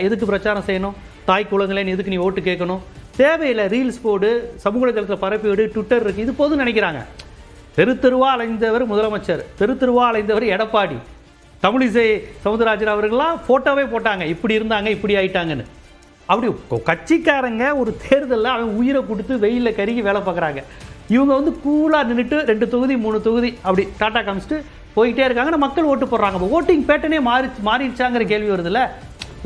எதுக்கு பிரச்சாரம் செய்யணும்? தாய் குளங்களேன்னு எதுக்கு நீ ஓட்டு கேட்கணும்? தேவையில்லை. ரீல்ஸ் போடு, சமூக தளத்தில் பரப்பி விடு, ட்விட்டர் இருக்குது, இது போதும் நினைக்கிறாங்க. தெரு தெருவா அலைந்தவர் முதலமைச்சர், தெரு தெருவா அலைந்தவர் எடப்பாடி. தமிழிசை சவுந்தரராஜன் அவர்கள்லாம் ஃபோட்டோவே போட்டாங்க, இப்படி இருந்தாங்க இப்படி ஆயிட்டாங்கன்னு. அப்படி கட்சிக்காரங்க ஒரு தேர்தலில் அவன் உயிரை கொடுத்து வெயிலில் கருகி வேலை பார்க்குறாங்க. இவங்க வந்து கூலாக நின்றுட்டு 2 தொகுதி 3 தொகுதி அப்படி டாட்டா காமிச்சிட்டு போயிட்டே இருக்காங்க. மக்கள் ஓட்டு போடுறாங்க. இப்போ ஓட்டிங் பேட்டர்னே மாறிடுச்சாங்கிற கேள்வி வருதுல்ல.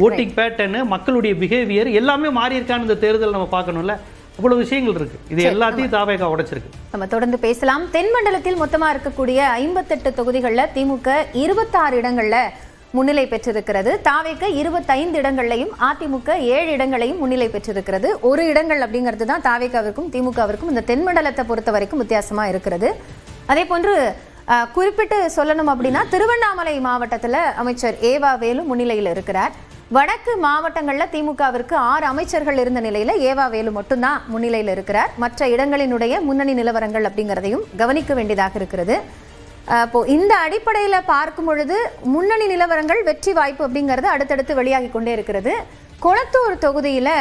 ஓட்டிங் பேட்டர்னு, மக்களுடைய பிஹேவியர் எல்லாமே மாறி இருக்கான்னு இந்த தேர்தல் நம்ம பார்க்கணும்ல. அவ்வளவு விஷயங்கள் இருக்கு. இது எல்லாத்தையும் தாவேகா உடைச்சிருக்கு. நம்ம தொடர்ந்து பேசலாம். தென் மண்டலத்தில் மொத்தமா இருக்கக்கூடிய 58 தொகுதிகளில் திமுக 26 இடங்கள்ல முன்னிலை பெற்றிருக்கிறது. தாவேக 25 இடங்கள்லையும், அதிமுக 7 இடங்களையும் முன்னிலை பெற்றிருக்கிறது. ஒரு இடங்கள் அப்படிங்கிறது தான் தாவேகாவிற்கும் திமுகவிற்கும் இந்த தென் மண்டலத்தை பொறுத்த வரைக்கும் வித்தியாசமா இருக்கிறது. அதே போன்று குறிப்பிட்டு சொல்லணும் அப்படின்னா திருவண்ணாமலை மாவட்டத்தில் அமைச்சர் ஏவா வேலு முன்னிலையில் இருக்கிறார். வடக்கு மாவட்டங்களில் திமுகவிற்கு 6 அமைச்சர்கள் இருந்த நிலையில் ஏவா வேலு மட்டும்தான் முன்னிலையில் இருக்கிறார். மற்ற இடங்களினுடைய முன்னணி நிலவரங்கள் அப்படிங்கிறதையும் கவனிக்க வேண்டியதாக இருக்கிறது. இப்போ இந்த அடிப்படையில் பார்க்கும் பொழுது முன்னணி நிலவரங்கள், வெற்றி வாய்ப்பு அப்படிங்கிறது அடுத்தடுத்து வெளியாகி கொண்டே இருக்கிறது. கொளத்தூர் தொகுதியில்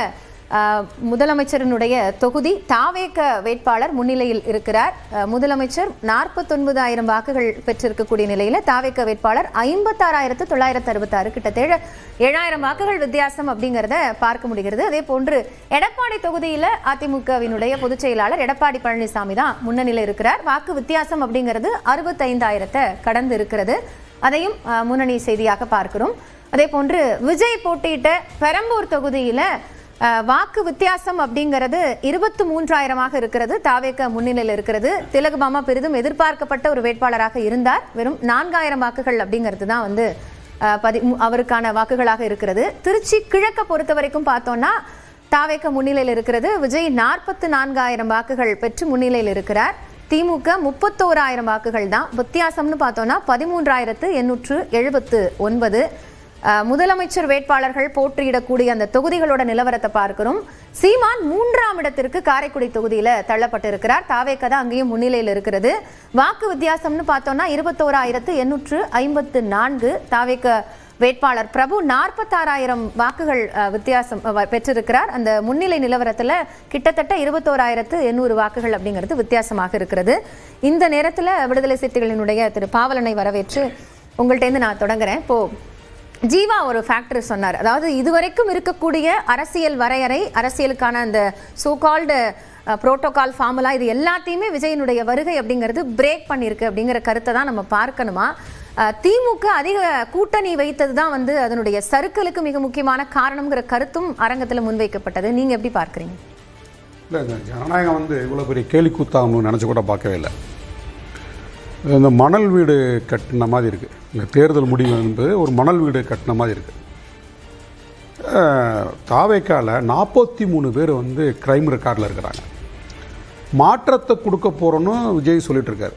முதலமைச்சரினுடைய தொகுதி தாவேக வேட்பாளர் முன்னிலையில் இருக்கிறார். முதலமைச்சர் 49,000 வாக்குகள் பெற்றிருக்கக்கூடிய நிலையில் தாவேக வேட்பாளர் 56,966, கிட்டத்தட்ட 7,000 வாக்குகள் வித்தியாசம் அப்படிங்கிறத பார்க்க முடிகிறது. அதே போன்று எடப்பாடி தொகுதியில் அதிமுகவினுடைய பொதுச் செயலாளர் எடப்பாடி பழனிசாமி தான் முன்னணியில் இருக்கிறார். வாக்கு வித்தியாசம் அப்படிங்கிறது 65,000 கடந்து இருக்கிறது. அதையும் முன்னணி செய்தியாக பார்க்கிறோம். அதே போன்று விஜய் போட்டியிட்ட பெரம்பூர் தொகுதியில் வாக்கு வித்தியாசம் அப்படிங்கிறது 23,000 இருக்கிறது. தாவேக முன்னிலையில் இருக்கிறது. திலகபாமா பெரிதும் எதிர்பார்க்கப்பட்ட ஒரு வேட்பாளராக இருந்தார். வெறும் 4,000 வாக்குகள் அப்படிங்கிறது தான் வந்து அவருக்கான வாக்குகளாக இருக்கிறது. திருச்சி கிழக்க பொறுத்த வரைக்கும் பார்த்தோம்னா தாவேக முன்னிலையில் இருக்கிறது. விஜய் 44,000 வாக்குகள் பெற்று முன்னிலையில் இருக்கிறார். திமுக 31,000 வாக்குகள் தான். வித்தியாசம்னு பார்த்தோம்னா 13,879. முதலமைச்சர் வேட்பாளர்கள் போட்டியிடக்கூடிய அந்த தொகுதிகளோட நிலவரத்தை பார்க்கிறோம். சீமான் 3ஆம் இடத்திற்கு காரைக்குடி தொகுதியில தள்ளப்பட்டிருக்கிறார். தாவேக தான் அங்கேயும் முன்னிலையில் இருக்கிறது. வாக்கு வித்தியாசம்னு பார்த்தோம்னா 21,854. தாவேக வேட்பாளர் பிரபு 46,000 வாக்குகள் வித்தியாசம் பெற்றிருக்கிறார். அந்த முன்னிலை நிலவரத்தில் கிட்டத்தட்ட 21,800 வாக்குகள் அப்படிங்கிறது வித்தியாசமாக இருக்கிறது. இந்த நேரத்தில் விடுதலை சிறுத்தைகளினுடைய திரு பாவலனை வரவேற்று உங்கள்கிட்ட நான் தொடங்குறேன். இப்போ ஜீவா ஒரு ஃபேக்டர் சொன்னார். அதாவது இதுவரைக்கும் இருக்கக்கூடிய அரசியல் வரையறை, அரசியலுக்கான அந்த சோகால்டு புரோட்டோகால் ஃபார்முலா, இது எல்லாத்தையுமே விஜயனுடைய வருகை அப்படிங்கிறது பிரேக் பண்ணியிருக்கு அப்படிங்கிற கருத்தை தான் நம்ம பார்க்கணுமா? திமுக அதிக கூட்டணி வைத்தது தான் வந்து அதனுடைய சறுக்கலுக்கு மிக முக்கியமான காரணம்ங்கிற கருத்தும் அரங்கத்தில் முன்வைக்கப்பட்டது. நீங்கள் எப்படி பார்க்குறீங்க? இல்லை, இந்த ஜனநாயகம் வந்து இவ்வளோ பெரிய கேலி கூத்தாகணும்னு நினச்சி கூட பார்க்கவே இல்லை. இந்த மணல் வீடு கட்டின மாதிரி இருக்குது. இல்லை, தேர்தல் முடிவு என்பது ஒரு மணல் வீடு கட்டின மாதிரி இருக்குது. தாவேக்கால 43 பேர் வந்து கிரைம் ரெக்கார்டில் இருக்கிறாங்க. மாற்றத்தை கொடுக்க போகிறோன்னு விஜய் சொல்லிட்டு இருக்காரு.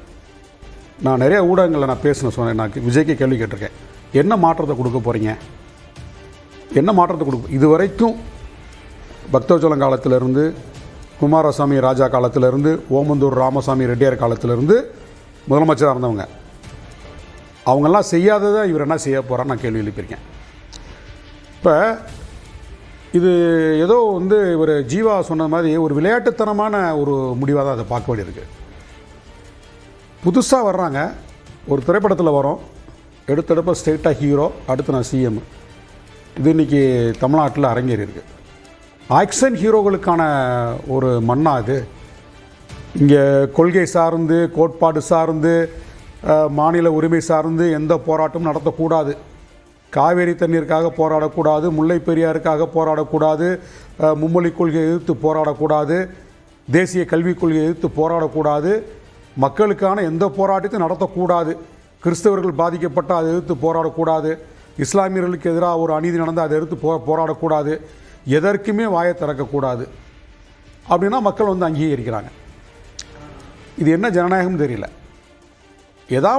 நான் நிறைய ஊடகங்களில் நான் சொன்னேன். நான் விஜய்க்கு கேள்வி கேட்டிருக்கேன், என்ன மாற்றத்தை கொடுக்க போகிறீங்க, என்ன மாற்றத்தை கொடுக்க? இது வரைக்கும் பக்தவச்சலம் காலத்திலேருந்து, குமாரசாமி ராஜா காலத்திலேருந்து, ஓமந்தூர் ராமசாமி ரெட்டியார் காலத்திலேருந்து முதலமைச்சராக இருந்தவங்க, அவங்கெல்லாம் செய்யாததை இவர் என்ன செய்ய போகிறான்னு நான் கேள்வி எழுப்பியிருக்கேன். இப்போ இது ஏதோ வந்து இவர் ஜீவா சொன்ன மாதிரி ஒரு விளையாட்டுத்தனமான ஒரு முடிவாக தான் அதை பார்க்க வேண்டியிருக்கு. புதுசாக வர்றாங்க, ஒரு திரைப்படத்தில் வரோம், எடுத்தடுப்ப ஸ்டேட்டாக ஹீரோ, அடுத்து நான் சிஎம். இது இன்றைக்கி தமிழ்நாட்டில் அரங்கேறி இருக்குது. ஆக்ஷன் ஹீரோக்களுக்கான ஒரு மண்ணா இது. இங்கே கொள்கை சார்ந்து, கோட்பாடு சார்ந்து, மாநில உரிமை சார்ந்து எந்த போராட்டமும் நடத்தக்கூடாது. காவேரி தண்ணீருக்காக போராடக்கூடாது, முல்லை பெரியாருக்காக போராடக்கூடாது, மும்மொழி கொள்கையை எதிர்த்து போராடக்கூடாது, தேசிய கல்விக் கொள்கையை எதிர்த்து போராடக்கூடாது, மக்களுக்கான எந்த போராட்டத்தையும் நடத்தக்கூடாது, கிறிஸ்தவர்கள் பாதிக்கப்பட்டால் அதை எதிர்த்து போராடக்கூடாது, இஸ்லாமியர்களுக்கு எதிராக ஒரு அநீதி நடந்தால் அதை எதிர்த்து போராடக்கூடாது, எதற்குமே வாயை திறக்கக்கூடாது அப்படின்னா மக்கள் வந்து அங்கீகரிக்கிறாங்க. இது என்ன ஜனநாயகம் தெரியல. ஏதாவது